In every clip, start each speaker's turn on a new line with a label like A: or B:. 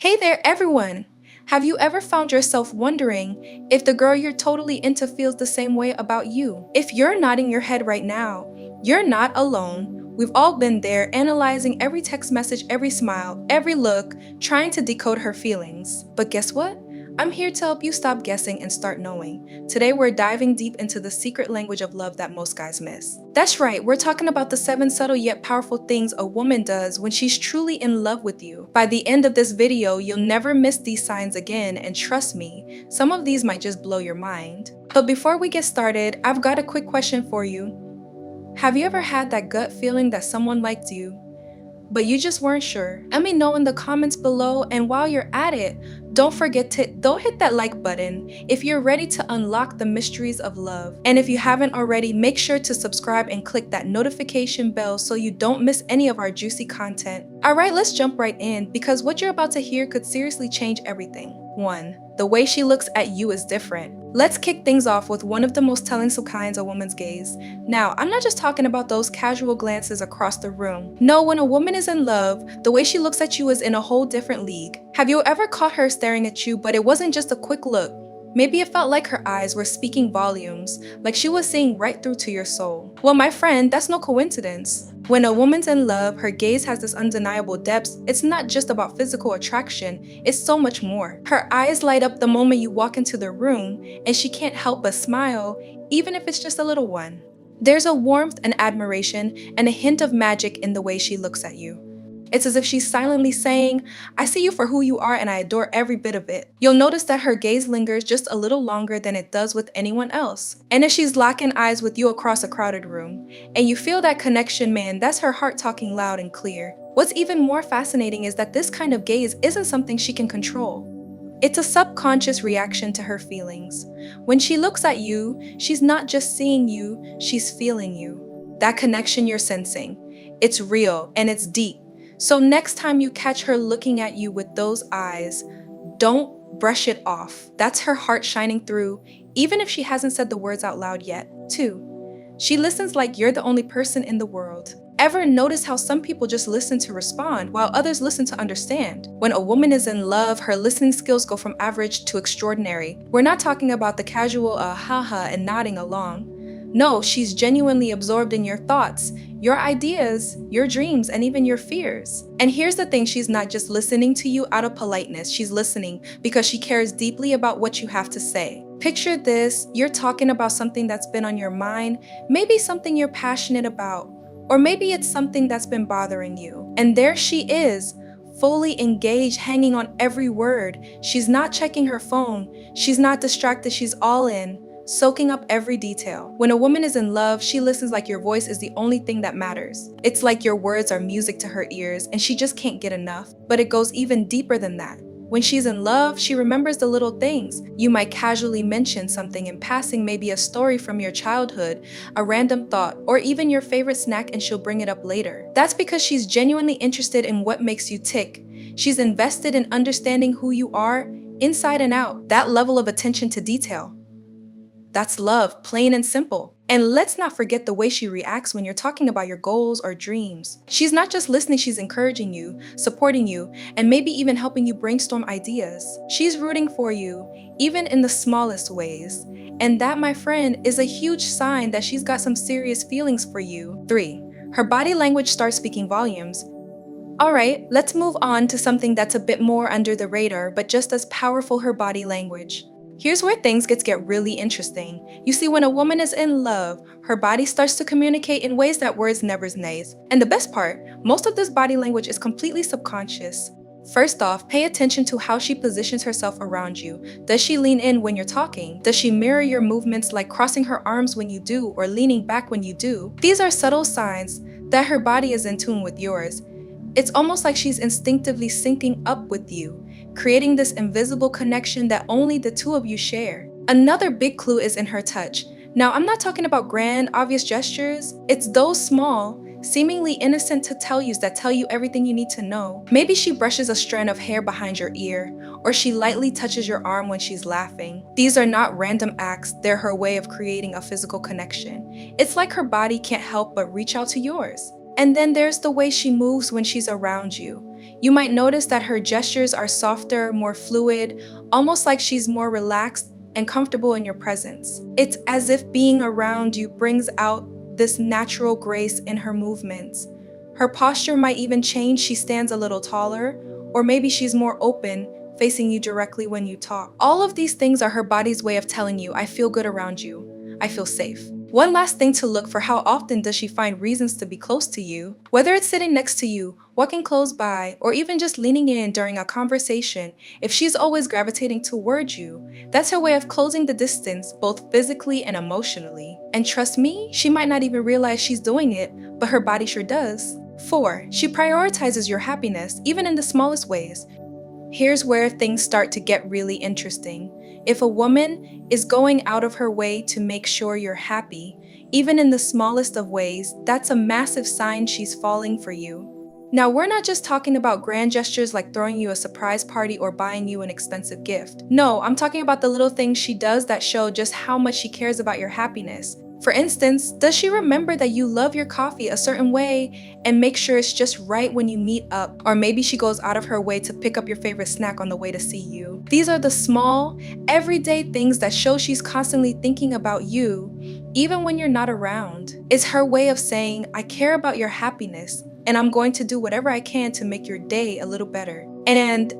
A: Hey there, everyone! Have you ever found yourself wondering if the girl you're totally into feels the same way about you? If you're nodding your head right now, you're not alone. We've all been there, analyzing every text message, every smile, every look, trying to decode her feelings. But guess what? I'm here to help you stop guessing and start knowing. Today, we're diving deep into the secret language of love that most guys miss. That's right, we're talking about the 7 subtle yet powerful things a woman does when she's truly in love with you. By the end of this video, you'll never miss these signs again, and trust me, some of these might just blow your mind. But before we get started, I've got a quick question for you. Have you ever had that gut feeling that someone liked you, but you just weren't sure? Let me know in the comments below, and while you're at it, don't hit that like button if you're ready to unlock the mysteries of love. And if you haven't already, make sure to subscribe and click that notification bell so you don't miss any of our juicy content. Alright, let's jump right in, because what you're about to hear could seriously change everything. 1. The way she looks at you is different. Let's kick things off with one of the most telling signs a woman's gaze. Now, I'm not just talking about those casual glances across the room. No, when a woman is in love, the way she looks at you is in a whole different league. Have you ever caught her staring at you, but it wasn't just a quick look? Maybe it felt like her eyes were speaking volumes, like she was seeing right through to your soul. Well, my friend, that's no coincidence. When a woman's in love, her gaze has this undeniable depth. It's not just about physical attraction, it's so much more. Her eyes light up the moment you walk into the room, and she can't help but smile, even if it's just a little one. There's a warmth and admiration and a hint of magic in the way she looks at you. It's as if she's silently saying, I see you for who you are and I adore every bit of it. You'll notice that her gaze lingers just a little longer than it does with anyone else. And if she's locking eyes with you across a crowded room, and you feel that connection, man, that's her heart talking loud and clear. What's even more fascinating is that this kind of gaze isn't something she can control. It's a subconscious reaction to her feelings. When she looks at you, she's not just seeing you, she's feeling you. That connection you're sensing. It's real and it's deep. So next time you catch her looking at you with those eyes, don't brush it off. That's her heart shining through, even if she hasn't said the words out loud yet. 2. She listens like you're the only person in the world. Ever notice how some people just listen to respond, while others listen to understand? When a woman is in love, her listening skills go from average to extraordinary. We're not talking about the casual haha and nodding along. No, she's genuinely absorbed in your thoughts, your ideas, your dreams, and even your fears. And here's the thing, she's not just listening to you out of politeness, she's listening because she cares deeply about what you have to say. Picture this, you're talking about something that's been on your mind, maybe something you're passionate about, or maybe it's something that's been bothering you. And there she is, fully engaged, hanging on every word. She's not checking her phone, she's not distracted, she's all in, soaking up every detail. When a woman is in love, she listens like your voice is the only thing that matters. It's like your words are music to her ears, and she just can't get enough. But it goes even deeper than that. When she's in love, she remembers the little things. You might casually mention something in passing, maybe a story from your childhood, a random thought, or even your favorite snack, and she'll bring it up later. That's because she's genuinely interested in what makes you tick. She's invested in understanding who you are, inside and out. That level of attention to detail. That's love, plain and simple. And let's not forget the way she reacts when you're talking about your goals or dreams. She's not just listening, she's encouraging you, supporting you, and maybe even helping you brainstorm ideas. She's rooting for you, even in the smallest ways. And that, my friend, is a huge sign that she's got some serious feelings for you. 3. Her body language starts speaking volumes. Alright, let's move on to something that's a bit more under the radar, but just as powerful: her body language. Here's where things get really interesting. You see, when a woman is in love, her body starts to communicate in ways that words never say. And the best part, most of this body language is completely subconscious. First off, pay attention to how she positions herself around you. Does she lean in when you're talking? Does she mirror your movements, like crossing her arms when you do or leaning back when you do? These are subtle signs that her body is in tune with yours. It's almost like she's instinctively syncing up with you, creating this invisible connection that only the two of you share. Another big clue is in her touch. Now, I'm not talking about grand, obvious gestures. It's those small, seemingly innocent details that tell you everything you need to know. Maybe she brushes a strand of hair behind your ear, or she lightly touches your arm when she's laughing. These are not random acts, they're her way of creating a physical connection. It's like her body can't help but reach out to yours. And then there's the way she moves when she's around you. You might notice that her gestures are softer, more fluid, almost like she's more relaxed and comfortable in your presence. It's as if being around you brings out this natural grace in her movements. Her posture might even change. She stands a little taller, or maybe she's more open, facing you directly when you talk. All of these things are her body's way of telling you, I feel good around you. I feel safe. One last thing to look for: how often does she find reasons to be close to you? Whether it's sitting next to you, walking close by, or even just leaning in during a conversation, if she's always gravitating towards you, that's her way of closing the distance, both physically and emotionally. And trust me, she might not even realize she's doing it, but her body sure does. 4. She prioritizes your happiness, even in the smallest ways. Here's where things start to get really interesting. If a woman is going out of her way to make sure you're happy, even in the smallest of ways, that's a massive sign she's falling for you. Now, we're not just talking about grand gestures like throwing you a surprise party or buying you an expensive gift. No, I'm talking about the little things she does that show just how much she cares about your happiness. For instance, does she remember that you love your coffee a certain way and make sure it's just right when you meet up? Or maybe she goes out of her way to pick up your favorite snack on the way to see you. These are the small, everyday things that show she's constantly thinking about you, even when you're not around. It's her way of saying, I care about your happiness, and I'm going to do whatever I can to make your day a little better. And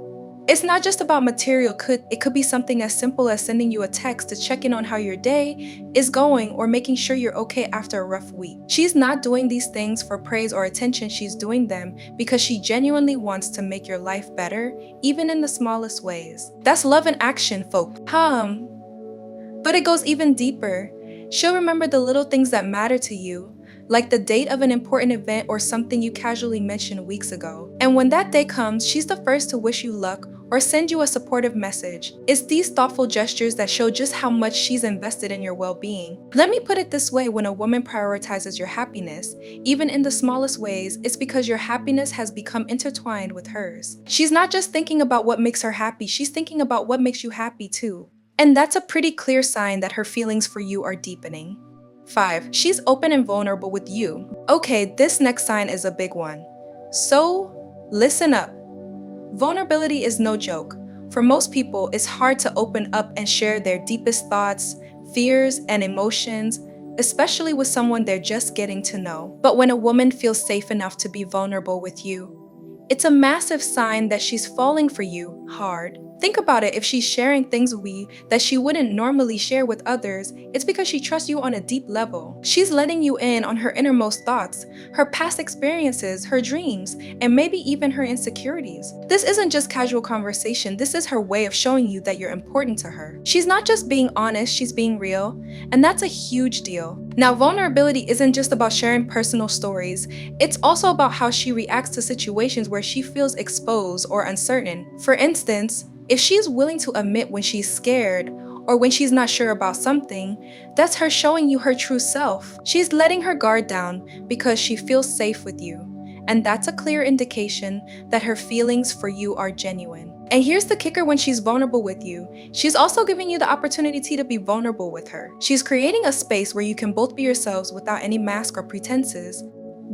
A: it's not just about material. It could be something as simple as sending you a text to check in on how your day is going, or making sure you're okay after a rough week. She's not doing these things for praise or attention. She's doing them because she genuinely wants to make your life better, even in the smallest ways. That's love in action, folks. But it goes even deeper. She'll remember the little things that matter to you, like the date of an important event or something you casually mentioned weeks ago. And when that day comes, she's the first to wish you luck or send you a supportive message. It's these thoughtful gestures that show just how much she's invested in your well-being. Let me put it this way: when a woman prioritizes your happiness, even in the smallest ways, it's because your happiness has become intertwined with hers. She's not just thinking about what makes her happy, she's thinking about what makes you happy too. And that's a pretty clear sign that her feelings for you are deepening. 5. She's open and vulnerable with you. Okay, this next sign is a big one. So, listen up. Vulnerability is no joke. For most people, it's hard to open up and share their deepest thoughts, fears, and emotions, especially with someone they're just getting to know. But when a woman feels safe enough to be vulnerable with you, it's a massive sign that she's falling for you hard. Think about it: if she's sharing things with you that she wouldn't normally share with others, it's because she trusts you on a deep level. She's letting you in on her innermost thoughts, her past experiences, her dreams, and maybe even her insecurities. This isn't just casual conversation. This is her way of showing you that you're important to her. She's not just being honest, she's being real, and that's a huge deal. Now, vulnerability isn't just about sharing personal stories. It's also about how she reacts to situations where she feels exposed or uncertain. For instance, if she's willing to admit when she's scared or when she's not sure about something, that's her showing you her true self. She's letting her guard down because she feels safe with you. And that's a clear indication that her feelings for you are genuine. And here's the kicker: when she's vulnerable with you, she's also giving you the opportunity to be vulnerable with her. She's creating a space where you can both be yourselves without any mask or pretenses.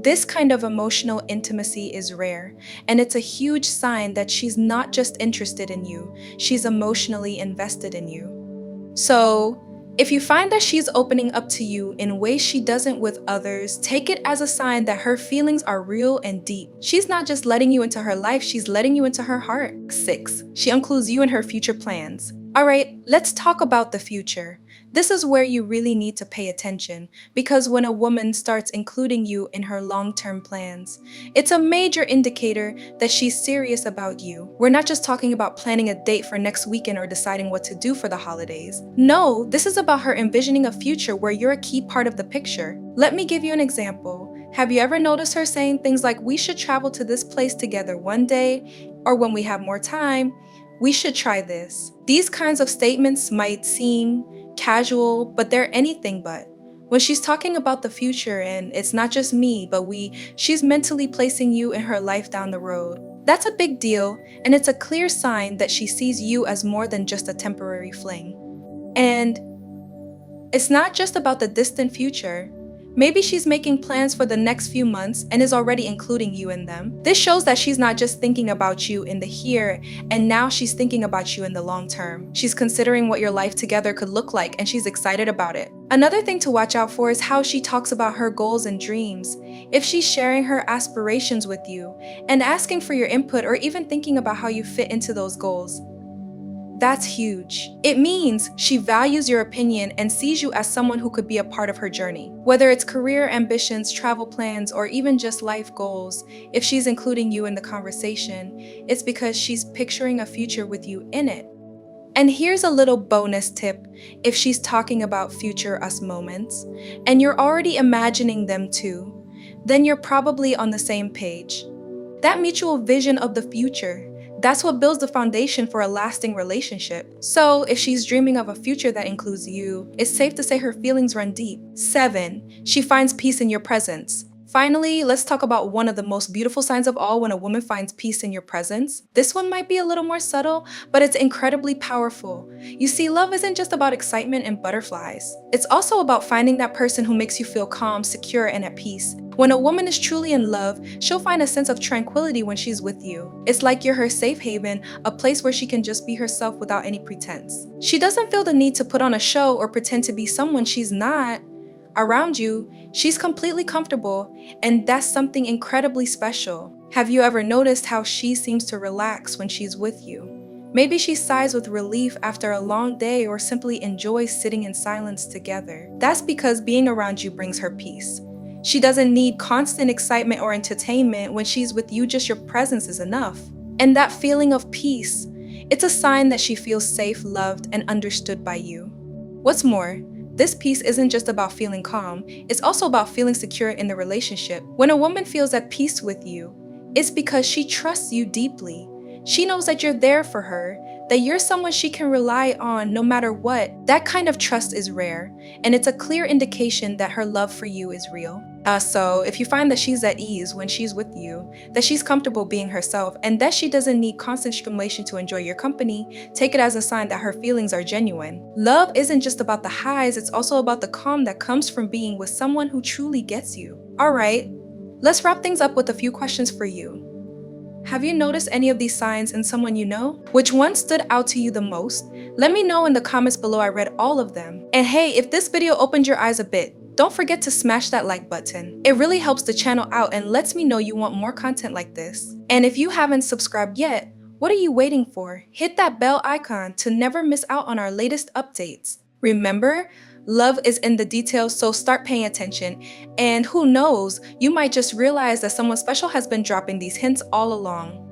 A: This kind of emotional intimacy is rare, and it's a huge sign that she's not just interested in you, she's emotionally invested in you. So, if you find that she's opening up to you in ways she doesn't with others, take it as a sign that her feelings are real and deep. She's not just letting you into her life, she's letting you into her heart. 6. She includes you in her future plans. Alright, let's talk about the future. This is where you really need to pay attention, because when a woman starts including you in her long-term plans, it's a major indicator that she's serious about you. We're not just talking about planning a date for next weekend or deciding what to do for the holidays. No, this is about her envisioning a future where you're a key part of the picture. Let me give you an example. Have you ever noticed her saying things like, we should travel to this place together one day, or when we have more time, we should try this. These kinds of statements might seem casual, but they're anything but. When she's talking about the future, and it's not just me, but she's mentally placing you in her life down the road. That's a big deal, and it's a clear sign that she sees you as more than just a temporary fling. And it's not just about the distant future. Maybe she's making plans for the next few months and is already including you in them. This shows that she's not just thinking about you in the here and now, she's thinking about you in the long term. She's considering what your life together could look like and she's excited about it. Another thing to watch out for is how she talks about her goals and dreams. If she's sharing her aspirations with you and asking for your input or even thinking about how you fit into those goals, that's huge. It means she values your opinion and sees you as someone who could be a part of her journey. Whether it's career ambitions, travel plans, or even just life goals, if she's including you in the conversation, it's because she's picturing a future with you in it. And here's a little bonus tip: if she's talking about future us moments, and you're already imagining them too, then you're probably on the same page. That mutual vision of the future, that's what builds the foundation for a lasting relationship. So, if she's dreaming of a future that includes you, it's safe to say her feelings run deep. 7. She finds peace in your presence. Finally, let's talk about one of the most beautiful signs of all when a woman finds peace in your presence. This one might be a little more subtle, but it's incredibly powerful. You see, love isn't just about excitement and butterflies. It's also about finding that person who makes you feel calm, secure, and at peace. When a woman is truly in love, she'll find a sense of tranquility when she's with you. It's like you're her safe haven, a place where she can just be herself without any pretense. She doesn't feel the need to put on a show or pretend to be someone she's not. Around you, she's completely comfortable, and that's something incredibly special. Have you ever noticed how she seems to relax when she's with you? Maybe she sighs with relief after a long day or simply enjoys sitting in silence together. That's because being around you brings her peace. She doesn't need constant excitement or entertainment. When she's with you, just your presence is enough. And that feeling of peace, it's a sign that she feels safe, loved, and understood by you. What's more, this peace isn't just about feeling calm, it's also about feeling secure in the relationship. When a woman feels at peace with you, it's because she trusts you deeply. She knows that you're there for her, that you're someone she can rely on no matter what. That kind of trust is rare, and it's a clear indication that her love for you is real. So if you find that she's at ease when she's with you, that she's comfortable being herself, and that she doesn't need constant stimulation to enjoy your company, take it as a sign that her feelings are genuine. Love isn't just about the highs, it's also about the calm that comes from being with someone who truly gets you. Alright, let's wrap things up with a few questions for you. Have you noticed any of these signs in someone you know? Which one stood out to you the most? Let me know in the comments below. I read all of them. And hey, if this video opened your eyes a bit, don't forget to smash that like button. It really helps the channel out and lets me know you want more content like this. And if you haven't subscribed yet, what are you waiting for? Hit that bell icon to never miss out on our latest updates. Remember, love is in the details, so start paying attention. And who knows, you might just realize that someone special has been dropping these hints all along.